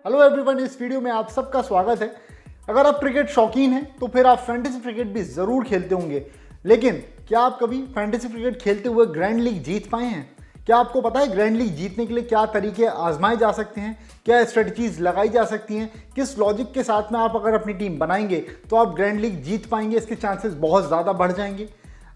Hello everyone, इस video में आप सबका स्वागत है। अगर आप क्रिकेट शौकीन हैं तो फिर आप फैंटेसी क्रिकेट भी ज़रूर खेलते होंगे, लेकिन क्या आप कभी फैंटेसी क्रिकेट खेलते हुए ग्रैंड लीग जीत पाए हैं? क्या आपको पता है ग्रैंड लीग जीतने के लिए क्या तरीके आजमाए जा सकते हैं, क्या स्ट्रेटजीज लगाई जा सकती हैं, किस लॉजिक के साथ में आप अगर अपनी टीम बनाएंगे तो आप ग्रैंड लीग जीत पाएंगे, इसके चांसेस बहुत ज़्यादा बढ़ जाएंगे।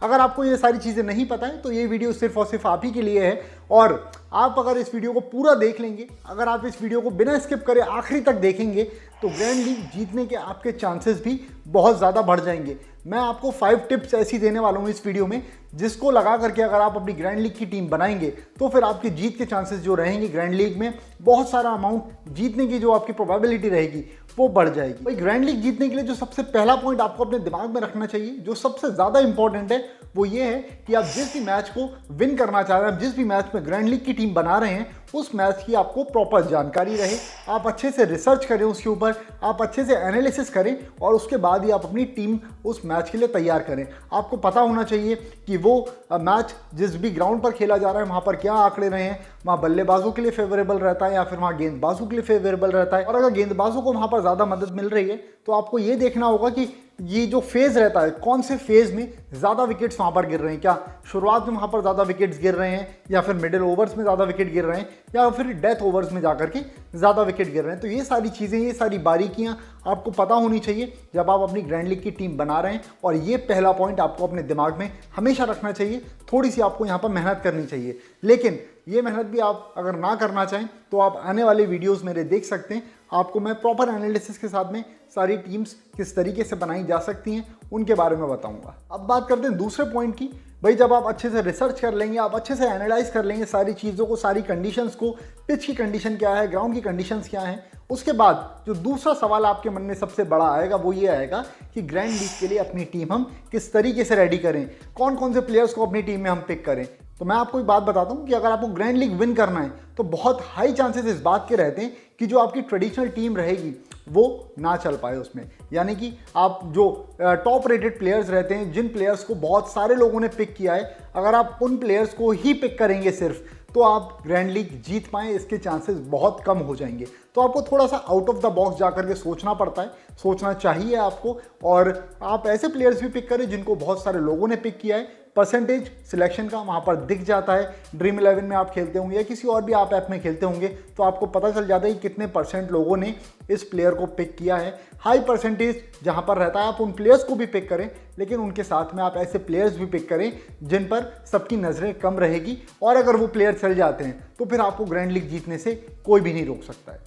अगर आपको ये सारी चीज़ें नहीं पता है तो ये वीडियो सिर्फ और सिर्फ आप ही के लिए है, और आप अगर इस वीडियो को पूरा देख लेंगे, अगर आप इस वीडियो को बिना स्किप करे आखिरी तक देखेंगे तो ग्रैंड लीग जीतने के आपके चांसेस भी बहुत ज़्यादा बढ़ जाएंगे। मैं आपको 5 टिप्स ऐसी देने वाला हूँ इस वीडियो में, जिसको लगा करके अगर आप अपनी ग्रैंड लीग की टीम बनाएंगे तो फिर आपके जीत के चांसेस जो रहेंगे ग्रैंड लीग में, बहुत सारा अमाउंट जीतने की जो आपकी प्रोबेबिलिटी रहेगी वो बढ़ जाएगी। भाई ग्रैंड लीग जीतने के लिए जो सबसे पहला पॉइंट आपको अपने दिमाग में रखना चाहिए, जो सबसे ज़्यादा इंपॉर्टेंट है, वो ये है कि आप जिस भी मैच को विन करना चाह रहे हैं, जिस भी मैच में ग्रैंड लीग की टीम बना रहे हैं, उस मैच की आपको प्रॉपर जानकारी रहे, आप अच्छे से रिसर्च करें उसके ऊपर, आप अच्छे से एनालिसिस करें और उसके बाद ही आप अपनी टीम उस मैच के लिए तैयार करें। आपको पता होना चाहिए कि वो मैच जिस भी ग्राउंड पर खेला जा रहा है वहाँ पर क्या आंकड़े रहे हैं, वहाँ बल्लेबाजों के लिए फेवरेबल रहता है या फिर वहाँ गेंदबाजों के लिए फेवरेबल रहता है। और अगर गेंदबाजों को वहाँ पर ज़्यादा मदद मिल रही है तो आपको ये देखना होगा कि ये जो फेज़ रहता है, कौन से फेज़ में ज़्यादा विकेट्स वहाँ पर गिर रहे हैं, क्या शुरुआत में वहाँ पर ज़्यादा विकेट्स गिर रहे हैं या फिर मिडिल ओवर्स में ज़्यादा विकेट गिर रहे हैं या फिर डेथ ओवर्स में जाकर के ज़्यादा विकेट गिर रहे हैं। तो ये सारी चीज़ें, ये सारी बारीकियाँ आपको पता होनी चाहिए जब आप अपनी ग्रैंड लीग की टीम बना रहे हैं, और ये पहला पॉइंट आपको अपने दिमाग में हमेशा रखना चाहिए। थोड़ी सी आपको यहाँ पर मेहनत करनी चाहिए, लेकिन ये मेहनत भी आप अगर ना करना चाहें तो आप आने वाले वीडियोस मेरे देख सकते हैं। आपको मैं प्रॉपर एनालिसिस के साथ में सारी टीम्स किस तरीके से बनाई जा सकती हैं उनके बारे में बताऊंगा। अब बात करते हैं दूसरे पॉइंट की। भाई जब आप अच्छे से रिसर्च कर लेंगे, आप अच्छे से एनालाइज कर लेंगे सारी चीज़ों को, सारी कंडीशंस को, पिच की कंडीशन क्या है, ग्राउंड की कंडीशंस क्या हैं, उसके बाद जो दूसरा सवाल आपके मन में सबसे बड़ा आएगा वो ये आएगा कि ग्रैंड लीग के लिए अपनी टीम हम किस तरीके से रेडी करें, कौन कौन से प्लेयर्स को अपनी टीम में हम पिक करें। तो मैं आपको एक बात बताता हूँ कि अगर आपको ग्रैंड लीग विन करना है तो बहुत हाई चांसेस इस बात के रहते हैं कि जो आपकी ट्रेडिशनल टीम रहेगी वो ना चल पाए उसमें। यानी कि आप जो टॉप रेटेड प्लेयर्स रहते हैं, जिन प्लेयर्स को बहुत सारे लोगों ने पिक किया है, अगर आप उन प्लेयर्स को ही पिक करेंगे सिर्फ, तो आप ग्रैंड लीग जीत पाएँ इसके चांसेस बहुत कम हो जाएंगे। तो आपको थोड़ा सा आउट ऑफ द बॉक्स जा करके सोचना पड़ता है, सोचना चाहिए आपको, और आप ऐसे प्लेयर्स भी पिक करें जिनको बहुत सारे लोगों ने पिक किया है। परसेंटेज सिलेक्शन का वहाँ पर दिख जाता है। ड्रीम 11 में आप खेलते होंगे या किसी और भी आप ऐप में खेलते होंगे तो आपको पता चल जाता है कि कितने परसेंट लोगों ने इस प्लेयर को पिक किया है। हाई परसेंटेज जहाँ पर रहता है आप उन प्लेयर्स को भी पिक करें, लेकिन उनके साथ में आप ऐसे प्लेयर्स भी पिक करें जिन पर सबकी नज़रें कम रहेगी, और अगर वो प्लेयर चल जाते हैं तो फिर आपको ग्रैंड लीग जीतने से कोई भी नहीं रोक सकता है।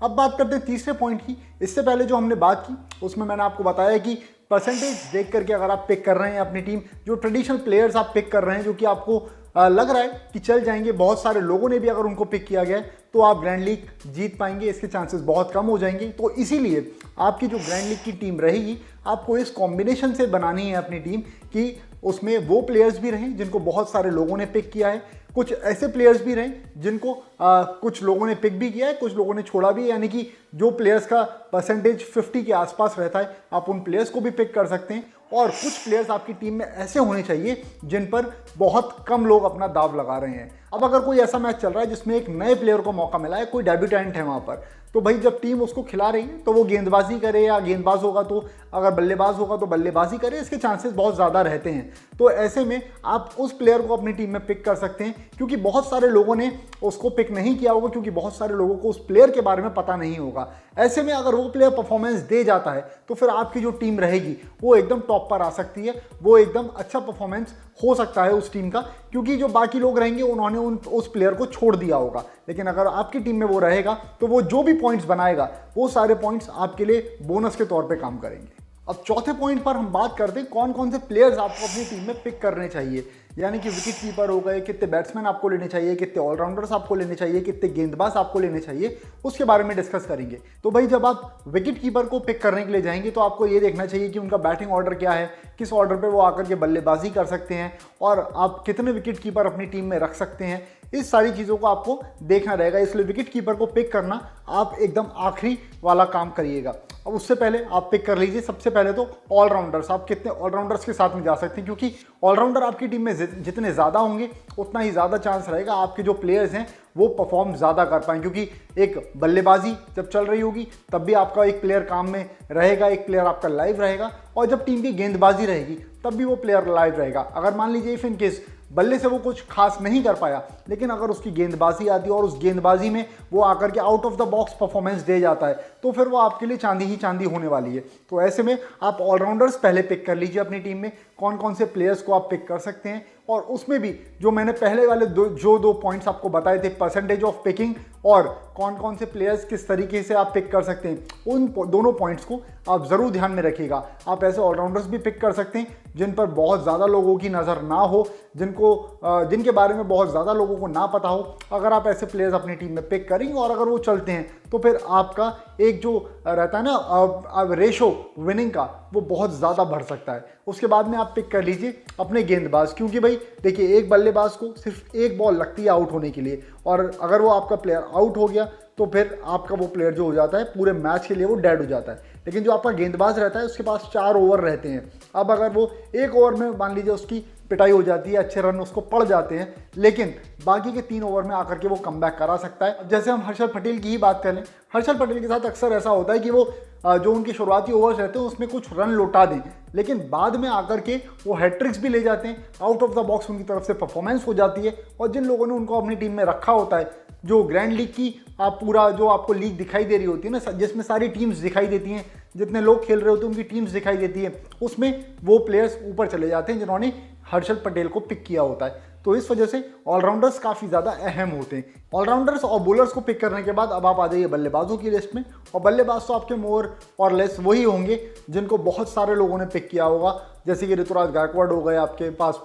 अब बात करते हैं तीसरे पॉइंट की। इससे पहले जो हमने बात की उसमें मैंने आपको बताया कि परसेंटेज देख करके अगर आप पिक कर रहे हैं अपनी टीम, जो ट्रेडिशनल प्लेयर्स आप पिक कर रहे हैं जो कि आपको लग रहा है कि चल जाएंगे, बहुत सारे लोगों ने भी अगर उनको पिक किया गया है तो आप ग्रैंड लीग जीत पाएंगे, इसके चांसेस बहुत कम हो जाएंगे। तो इसीलिए आपकी जो ग्रैंड लीग की टीम रहेगी आपको इस कॉम्बिनेशन से बनानी है अपनी टीम कि उसमें वो प्लेयर्स भी रहें जिनको बहुत सारे लोगों ने पिक किया है, कुछ ऐसे प्लेयर्स भी रहें जिनको कुछ लोगों ने पिक भी किया है, कुछ लोगों ने छोड़ा भी, यानी कि जो प्लेयर्स का परसेंटेज 50 के आसपास रहता है आप उन प्लेयर्स को भी पिक कर सकते हैं। और कुछ प्लेयर्स आपकी टीम में ऐसे होने चाहिए जिन पर बहुत कम लोग अपना दाव लगा रहे हैं। अब अगर कोई ऐसा मैच चल रहा है जिसमें एक नए प्लेयर को मौका मिला है, कोई डेब्यूटेंट है वहाँ पर, तो भाई जब टीम उसको खिला रही है तो वो गेंदबाजी करे, या गेंदबाज होगा तो अगर बल्लेबाज होगा तो बल्लेबाजी करे, इसके चांसेस बहुत ज़्यादा रहते हैं। तो ऐसे में आप उस प्लेयर को अपनी टीम में पिक कर सकते हैं, क्योंकि बहुत सारे लोगों ने उसको पिक नहीं किया होगा, क्योंकि बहुत सारे लोगों को उस प्लेयर के बारे में पता नहीं होगा। ऐसे में अगर वो प्लेयर परफॉर्मेंस दे जाता है तो फिर आपकी जो टीम रहेगी वो एकदम टॉप पर आ सकती है, वो एकदम अच्छा परफॉर्मेंस हो सकता है उस टीम का, क्योंकि जो बाकी लोग रहेंगे उन्होंने उस प्लेयर को छोड़ दिया होगा। लेकिन अगर आपकी टीम में वो रहेगा तो वो जो भी पॉइंट्स बनाएगा वो सारे पॉइंट्स आपके लिए बोनस के तौर पे काम करेंगे। अब चौथे पॉइंट पर हम बात करते हैं कौन कौन से प्लेयर्स आपको अपनी टीम में पिक करने चाहिए, यानी कि विकेट कीपर हो गए, कितने बैट्समैन आपको लेने चाहिए, कितने ऑलराउंडर्स आपको लेने चाहिए, कितने गेंदबाज आपको लेने चाहिए, उसके बारे में डिस्कस करेंगे। तो भाई जब आप विकेट कीपर को पिक करने के लिए जाएंगे तो आपको ये देखना चाहिए कि उनका बैटिंग ऑर्डर क्या है, किस ऑर्डर पे वो आकर के बल्लेबाजी कर सकते हैं, और आप कितने विकेट कीपर अपनी टीम में रख सकते हैं। इस सारी चीज़ों को आपको देखना रहेगा, इसलिए विकेट कीपर को पिक करना आप एकदम आखिरी वाला काम करिएगा। अब उससे पहले आप पिक कर लीजिए सबसे पहले तो ऑलराउंडर्स। आप कितने ऑलराउंडर्स के साथ में जा सकते हैं, क्योंकि ऑलराउंडर आपकी टीम में जितने ज़्यादा होंगे उतना ही ज़्यादा चांस रहेगा आपके जो प्लेयर्स हैं वो परफॉर्म ज़्यादा कर पाएँ, क्योंकि एक बल्लेबाजी जब चल रही होगी तब भी आपका एक प्लेयर काम में रहेगा, एक प्लेयर आपका लाइव रहेगा, और जब टीम की गेंदबाजी रहेगी तब भी वो प्लेयर लाइव रहेगा। अगर मान लीजिए इफ इन केस बल्ले से वो कुछ खास नहीं कर पाया, लेकिन अगर उसकी गेंदबाजी आती है और उस गेंदबाजी में वो आकर के out of the box performance दे जाता है, तो फिर वो आपके लिए चांदी ही चांदी होने वाली है। तो ऐसे में आप ऑलराउंडर्स पहले पिक कर लीजिए अपनी टीम में, कौन कौन से प्लेयर्स को आप पिक कर सकते हैं, और उसमें भी जो मैंने पहले वाले दो पॉइंट्स आपको बताए थे, परसेंटेज ऑफ पिकिंग और कौन कौन से प्लेयर्स किस तरीके से आप पिक कर सकते हैं, उन दोनों पॉइंट्स को आप ज़रूर ध्यान में रखिएगा। आप ऐसे ऑलराउंडर्स भी पिक कर सकते हैं जिन पर बहुत ज़्यादा लोगों की नज़र ना हो, जिनके बारे में बहुत ज़्यादा लोगों को ना पता हो। अगर आप ऐसे प्लेयर्स अपनी टीम में पिक करेंगे और अगर वो चलते हैं तो फिर आपका एक जो रहता है ना रेशो विनिंग का, वो बहुत ज़्यादा बढ़ सकता है। उसके बाद में आप पिक कर लीजिए अपने गेंदबाज, क्योंकि भाई देखिए एक बल्लेबाज को सिर्फ एक बॉल लगती है आउट होने के लिए, और अगर वो आपका प्लेयर आउट हो गया तो फिर आपका वो प्लेयर जो हो जाता है पूरे मैच के लिए वो डेड हो जाता है। लेकिन जो आपका गेंदबाज रहता है उसके पास 4 ओवर रहते हैं। अब अगर वो एक ओवर में मान लीजिए उसकी पिटाई हो जाती है, अच्छे रन उसको पड़ जाते हैं, लेकिन बाकी के 3 ओवर में आकर के वो कमबैक करा सकता है। जैसे हम हर्षल पटेल की ही बात कर लें, हर्षल पटेल के साथ अक्सर ऐसा होता है कि वो जो उनके शुरुआती ओवर्स रहते हैं उसमें कुछ रन लौटा दें, लेकिन बाद में आकर के वो हैट्रिक्स भी ले जाते हैं, आउट ऑफ द बॉक्स उनकी तरफ से परफॉर्मेंस हो जाती है। और जिन लोगों ने उनको अपनी टीम में रखा होता है, जो ग्रैंड लीग की पूरा जो आपको लीग दिखाई दे रही होती है ना, जिसमें सारी टीम्स दिखाई देती हैं, जितने लोग खेल रहे होते हैं उनकी टीम्स दिखाई देती है, उसमें वो प्लेयर्स ऊपर चले जाते हैं जिन्होंने हर्षल पटेल को पिक किया होता है। तो इस वजह से ऑलराउंडर्स काफ़ी ज़्यादा अहम होते हैं। ऑलराउंडर्स और बॉलर्स को पिक करने के बाद अब आप आ जाइए बल्लेबाजों की लिस्ट में, और बल्लेबाज तो आपके मोर और लेस वही होंगे जिनको बहुत सारे लोगों ने पिक किया होगा, जैसे कि ऋतुराज गायकवाड़ हो गए आपके पास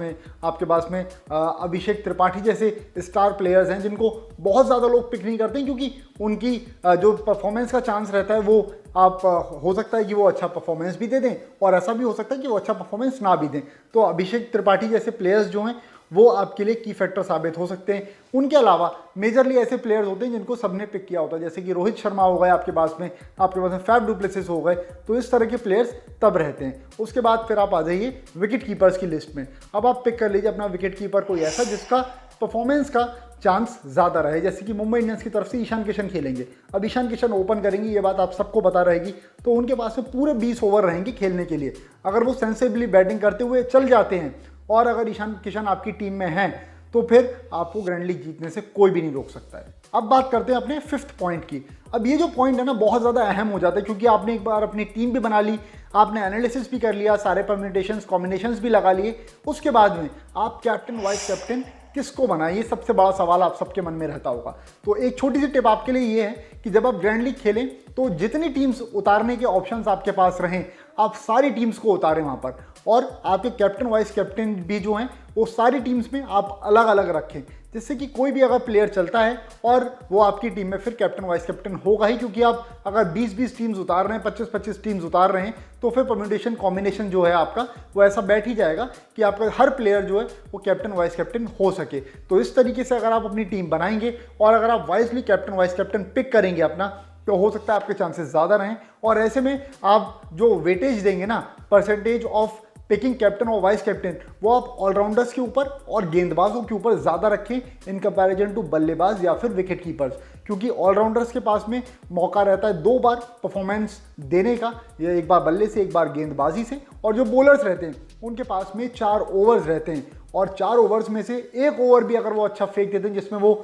में अभिषेक त्रिपाठी जैसे स्टार प्लेयर्स हैं जिनको बहुत ज़्यादा लोग पिक नहीं करते, क्योंकि उनकी जो परफॉर्मेंस का चांस रहता है वो आप हो सकता है कि वो अच्छा परफॉर्मेंस भी दे दें, और ऐसा भी हो सकता है कि वो अच्छा परफॉर्मेंस ना भी दें। तो अभिषेक त्रिपाठी जैसे प्लेयर्स जो हैं वो आपके लिए की फैक्टर साबित हो सकते हैं। उनके अलावा मेजरली ऐसे प्लेयर्स होते हैं जिनको सबने पिक किया होता है, जैसे कि रोहित शर्मा हो गए आपके पास में फैफ डु प्लेसिस हो गए। तो इस तरह के प्लेयर्स तब रहते हैं। उसके बाद फिर आप आ जाइए विकेट कीपर्स की लिस्ट में। अब आप पिक कर लीजिए अपना विकेट कीपर कोई ऐसा जिसका परफॉर्मेंस का चांस ज़्यादा रहे, जैसे कि मुंबई इंडियंस की तरफ से ईशान किशन खेलेंगे। अब ईशान किशन ओपन करेंगे, ये बात आप सबको पता रहेगी, तो उनके पास में पूरे 20 ओवर रहेंगे खेलने के लिए। अगर वो सेंसिबली बैटिंग करते हुए चल जाते हैं और अगर ईशान किशन आपकी टीम में हैं, तो फिर आपको ग्रैंड लीग जीतने से कोई भी नहीं रोक सकता है। अब बात करते हैं अपने 5th पॉइंट की। अब ये जो पॉइंट है ना बहुत ज़्यादा अहम हो जाता है, क्योंकि आपने एक बार अपनी टीम भी बना ली, आपने एनालिसिस भी कर लिया, सारे परम्यूटेशंस कॉम्बिनेशंस भी लगा लिए, उसके बाद में आप कैप्टन वाइस कैप्टन किसको बनाए, ये सबसे बड़ा सवाल आप सबके मन में रहता होगा। तो एक छोटी सी टिप आपके लिए ये है कि जब आप ग्रैंड लीग खेलें तो जितनी टीम्स उतारने के ऑप्शंस आपके पास रहें, आप सारी टीम्स को उतारें वहाँ पर, और आपके कैप्टन वाइस कैप्टन भी जो हैं वो सारी टीम्स में आप अलग अलग रखें, जिससे कि कोई भी अगर प्लेयर चलता है और वो आपकी टीम में फिर कैप्टन वाइस कैप्टन होगा ही, क्योंकि आप अगर 20-20 टीम्स उतार रहे हैं, 25-25 टीम्स उतार रहे हैं, तो फिर परम्यूटेशन कॉम्बिनेशन जो है आपका वो ऐसा बैठ ही जाएगा कि आपका हर प्लेयर जो है वो कैप्टन वाइस कैप्टन हो सके। तो इस तरीके से अगर आप अपनी टीम बनाएंगे और अगर आप wisely captain vice captain pick करेंगे अपना, तो हो सकता है आपके चांसेस ज़्यादा रहें। और ऐसे में आप जो वेटेज देंगे ना, परसेंटेज ऑफ पिकिंग कैप्टन और वाइस कैप्टन, वो आप ऑलराउंडर्स के ऊपर और गेंदबाजों के ऊपर ज़्यादा रखें इन कंपैरिजन टू बल्लेबाज या फिर विकेट कीपर्स, क्योंकि ऑलराउंडर्स के पास में मौका रहता है 2 बार परफॉर्मेंस देने का, या एक बार बल्ले से एक बार गेंदबाजी से, और जो बॉलर्स रहते हैं उनके पास में 4 ओवर्स रहते हैं, और 4 ओवर्स में से 1 ओवर भी अगर वो अच्छा फेंक देते हैं जिसमें वो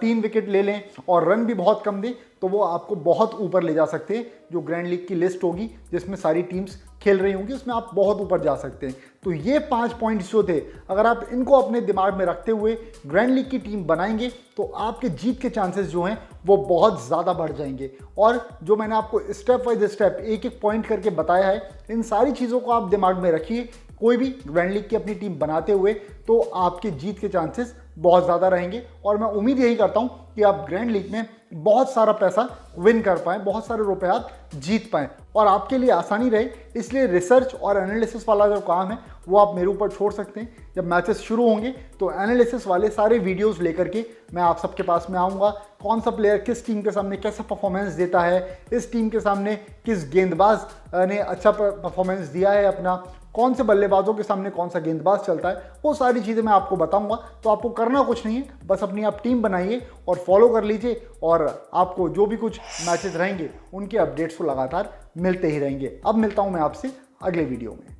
3 विकेट ले लें और रन भी बहुत कम दें, तो वो आपको बहुत ऊपर ले जा सकते हैं। जो ग्रैंड लीग की लिस्ट होगी जिसमें सारी टीम्स खेल रही होंगी उसमें आप बहुत ऊपर जा सकते हैं। तो ये 5 पॉइंट्स जो थे, अगर आप इनको अपने दिमाग में रखते हुए ग्रैंड लीग की टीम बनाएंगे तो आपके जीत के चांसेस जो हैं वो बहुत ज़्यादा बढ़ जाएंगे। और जो मैंने आपको स्टेप बाय स्टेप एक एक पॉइंट करके बताया है, इन सारी चीज़ों को आप दिमाग में रखिए कोई भी ग्रैंड लीग की अपनी टीम बनाते हुए, तो आपके जीत के चांसेस बहुत ज़्यादा रहेंगे। और मैं उम्मीद यही करता हूँ कि आप ग्रैंड लीग में बहुत सारा पैसा विन कर पाएँ, बहुत सारे रुपए आप जीत पाएँ और आपके लिए आसानी रहे। इसलिए रिसर्च और एनालिसिस वाला जो काम है वो आप मेरे ऊपर छोड़ सकते हैं। जब मैचेस शुरू होंगे तो एनालिसिस वाले सारे वीडियोस लेकर के मैं आप सबके पास में आऊँगा। कौन सा प्लेयर किस टीम के सामने कैसा परफॉर्मेंस देता है, इस टीम के सामने किस गेंदबाज ने अच्छा परफॉर्मेंस दिया है अपना, कौन से बल्लेबाजों के सामने कौन सा गेंदबाज चलता है, वो सारी चीज़ें मैं आपको बताऊंगा। तो आपको करना कुछ नहीं है, बस अपनी आप टीम बनाइए और फॉलो कर लीजिए, और आपको जो भी कुछ मैचेस रहेंगे उनके अपडेट्स को लगातार मिलते ही रहेंगे। अब मिलता हूं मैं आपसे अगले वीडियो में।